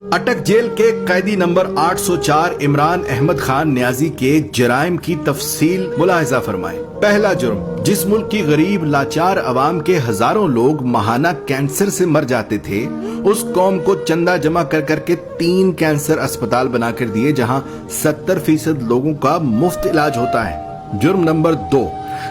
अटक जेल के कैदी नंबर 804 इमरान अहमद खान न्याजी के जराइम की तफसील मुलाहिजा फरमाएं। पहला जुर्म, जिस मुल्क की गरीब लाचार अवाम के हजारों लोग माहाना कैंसर से मर जाते थे, उस कौम को चंदा जमा कर करके 3 कैंसर अस्पताल बनाकर दिए जहां 70% लोगों का मुफ्त इलाज होता है। जुर्म नंबर 2,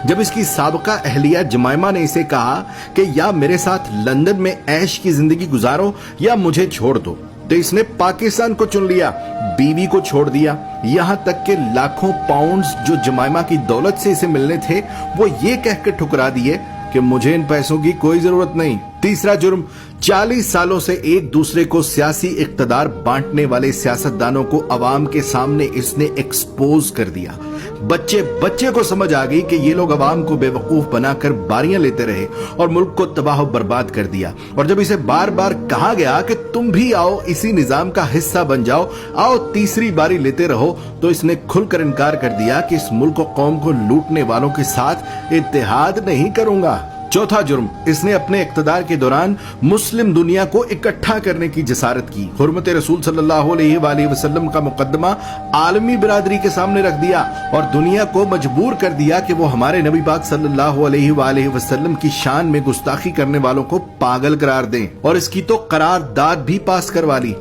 जब इसकी साबका अहलिया जमाइमा ने इसे कहा कि या मेरे साथ लंदन में ऐश की जिंदगी गुजारो या मुझे छोड़ दो, तो इसने पाकिस्तान को चुन लिया, बीवी को छोड़ दिया, यहाँ तक के लाखों पाउंड्स जो जमाइमा की दौलत से इसे मिलने थे वो ये कहकर ठुकरा दिए कि मुझे इन पैसों की कोई जरूरत नहीं। तीसरा जुर्म, 40 सालों से एक दूसरे को सियासी इक्तदार बांटने वाले सियासतदानों को अवाम के सामने इसने एक्सपोज कर दिया। बच्चे को समझ आ गई कि ये लोग अवाम को बेवकूफ बनाकर बारियां लेते रहे और मुल्क को तबाह बर्बाद कर दिया। और जब इसे बार बार कहा गया कि तुम भी आओ इसी निजाम का हिस्सा बन जाओ, आओ तीसरी बारी लेते रहो, तो इसने खुलकर इनकार कर दिया कि इस मुल्क और कौम को लूटने वालों के साथ इत्तेहाद नहीं करूंगा। चौथा जुर्म, इसने अपने इक्तदार के दौरान मुस्लिम दुनिया को इकट्ठा करने की जसारत की। हुर्मत रसूल सल्लल्लाहु अलैहि वसल्लम का मुकद्दमा आलमी बिरादरी के सामने रख दिया और दुनिया को मजबूर कर दिया कि वो हमारे नबी पाक सल्लल्लाहु अलैहि वसल्लम की शान में गुस्ताखी करने वालों को पागल करार दें, और इसकी तो करारदाद भी पास करवा ली।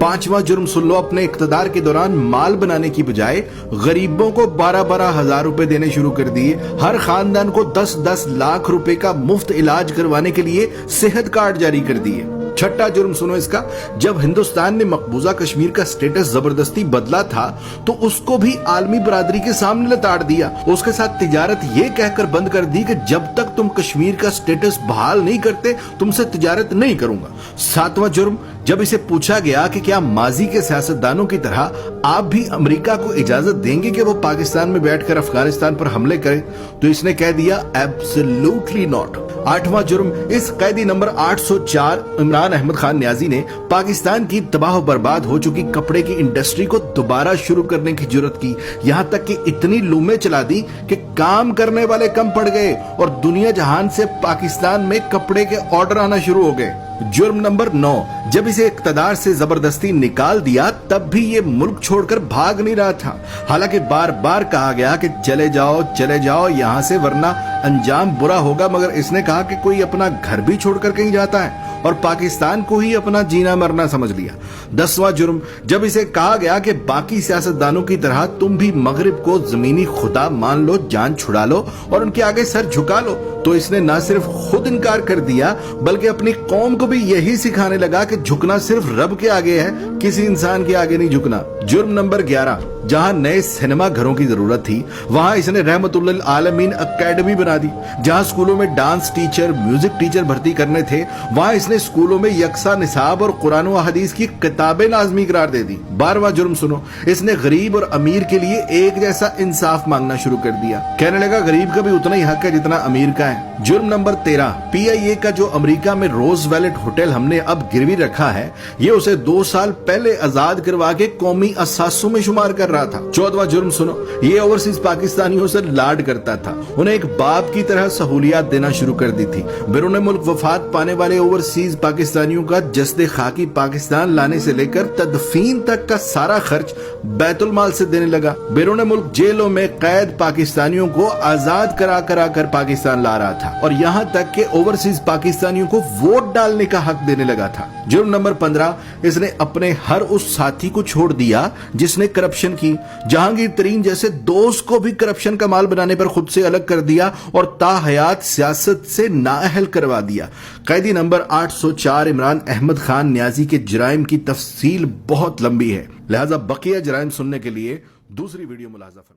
पांचवा जुर्म सुन लो, अपने इक्तदार के दौरान माल बनाने की बजाय गरीबों को 12-12 हजार रुपए देने शुरू कर दिए। हर खानदान को 10-10 लाख रुपए का मुफ्त इलाज करवाने के लिए सेहत कार्ड जारी कर दिए। छठा जुर्म सुनो इसका, जब हिंदुस्तान ने मकबूजा कश्मीर का स्टेटस जबरदस्ती बदला था तो उसको भी आलमी बरादरी के सामने लताड़ दिया। उसके साथ तिजारत ये कहकर बंद कर दी कि जब तक तुम कश्मीर का स्टेटस बहाल नहीं करते तुमसे तिजारत नहीं करूंगा। सातवां जुर्म, जब इसे पूछा गया कि क्या माजी के सियासतदानों की तरह आप भी अमेरिका को इजाजत देंगे कि वो पाकिस्तान में बैठकर अफगानिस्तान पर हमले करे, तो इसने कह दिया एब्सोल्युटली नॉट। आठवां जुर्म, इस कैदी नंबर 804 इमरान अहमद खान न्याजी ने पाकिस्तान की तबाह बर्बाद हो चुकी कपड़े की इंडस्ट्री को दोबारा शुरू करने की जुर्रत की। यहाँ तक कि इतनी लूमें चला दी कि काम करने वाले कम पड़ गए और दुनिया जहान से पाकिस्तान में कपड़े के ऑर्डर आना शुरू हो गए। जुर्म नंबर 9, जब इसे इक्तदार से जबरदस्ती निकाल दिया तब भी ये मुल्क छोड़कर भाग नहीं रहा था। हालांकि बार बार कहा गया कि चले जाओ यहाँ से वरना अंजाम बुरा होगा, मगर इसने कहा कि कोई अपना घर भी छोड़कर कहीं जाता है और पाकिस्तान को ही अपना जीना मरना समझ लिया। 10वां जुर्म, जब इसे कहा गया कि बाकी सियासतदानों की तरह तुम भी मगरिब को जमीनी खुदा मान लो, जान छुड़ा लो और उनके आगे सर झुका लो, तो इसने न सिर्फ खुद इनकार कर दिया बल्कि अपनी कौम को भी यही सिखाने लगा कि झुकना सिर्फ रब के आगे है, किसी इंसान के आगे नहीं झुकना। जुर्म नंबर 11, जहां नए सिनेमा घरों की जरूरत थी वहां इसने रहमतुल्लिल आलमीन एकेडमी बना दी। जहां स्कूलों में डांस टीचर, म्यूजिक टीचर भर्ती करने थे वहां इसने स्कूलों में यकसा निसाब और कुरान व हदीस की किताबें लाजमी करार दे दी। 12वां जुर्म सुनो, इसने गरीब और अमीर के लिए एक जैसा इंसाफ मांगना शुरू कर दिया। कहने लगा गरीब का भी उतना ही हक है जितना अमीर का है। जुर्म नंबर 13, PIA का जो अमेरिका में रोज वैलेट होटल हमने अब गिरवी रखा है, ये उसे 2 साल पहले आजाद करवा के कौमी असासों में शुमार कर रहा था। 14वां जुर्म सुनो, ये ओवरसीज पाकिस्तानियों से लाड करता था, उन्हें एक बाप की तरह सहूलियात देना शुरू कर दी थी। बैरून मुल्क वफात पाने वाले ओवरसीज पाकिस्तानियों का जस्दे खाकी पाकिस्तान लाने से लेकर तदफीन तक का सारा खर्च बैतुल माल से देने लगा। बैरून मुल्क जेलों में कैद पाकिस्तानियों को आजाद करा कर पाकिस्तान ला रहा था और यहाँ तक के ओवरसीज पाकिस्तानियों को वोट डालने का हक देने लगा था। जुर्म नंबर 15, इसने अपने हर उस साथी को छोड़ दिया जिसने करप्शन की। जहांगीर तरीन जैसे दोस्त को भी करप्शन का माल बनाने पर खुद से अलग कर दिया और ताहयात सियासत से नाअहल करवा दिया। कैदी नंबर 804 इमरान अहमद खान न्याजी के जराइम की तफसील बहुत लंबी है, लिहाजा बकिया जराइम सुनने के लिए दूसरी वीडियो मुलाजा फरमाएं।